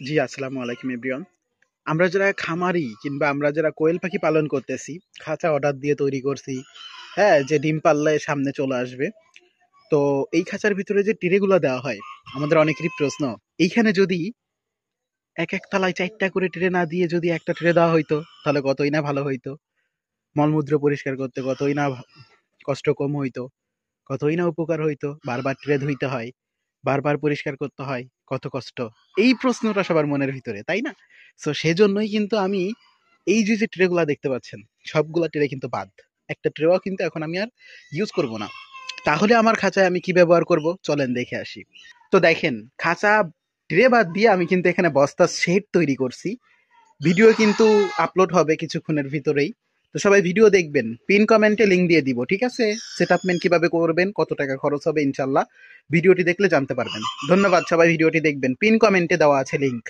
জি, আসসালামু আলাইকুম এভরিওয়ান। আমরা যারা খামারি কিংবা আমরা যারা কোয়েল পাখি পালন করতেছি, খাঁচা অর্ডার দিয়ে তৈরি করছি, হ্যাঁ? যে ডিম পারলে সামনে চলে আসবে। তো এই খাঁচার ভিতরে যে ট্রেগুলা দেওয়া হয়, আমাদের অনেকেরই প্রশ্ন, এইখানে যদি এক তলায় ৪ টা করে ট্রে না দিয়ে যদি একটা ট্রে দেওয়া হইতো, তাহলে কতই না ভালো হইতো। মলমূত্র পরিষ্কার করতে কতই না কষ্ট কম হইতো, কতই না উপকার হইতো। বারবার ট্রে ধুইতে হয়, বারবার পরিষ্কার করতে হয়, কত কষ্ট। এই প্রশ্নটা সবার মনের ভিতরে, তাই না? সো সেজন্যই কিন্তু আমি এই যে ট্রেগুলা দেখতে পাচ্ছেন, সবগুলা ট্রে কিন্তু বাদ। একটা ট্রেও কিন্তু এখন আমি আর ইউজ করব না। তাহলে আমার খাঁচায় আমি কি ব্যবহার করব? চলেন দেখে আসি। তো দেখেন, খাঁচা ট্রে বাদ দিয়ে আমি কিন্তু এখানে বস্তার শেড তৈরি করছি। ভিডিও কিন্তু আপলোড হবে কিছুক্ষণের ভিতরেই। তো সবাই ভিডিও দেখবেন, পিন কমেন্টে লিঙ্ক দিয়ে দিব, ঠিক আছে? সেটআপমেন্ট কিভাবে করবেন, কত টাকা খরচ হবে, ইনশাল্লাহ ভিডিওটি দেখলে জানতে পারবেন। ধন্যবাদ, সবাই ভিডিওটি দেখবেন, পিন কমেন্টে দেওয়া আছে লিঙ্ক।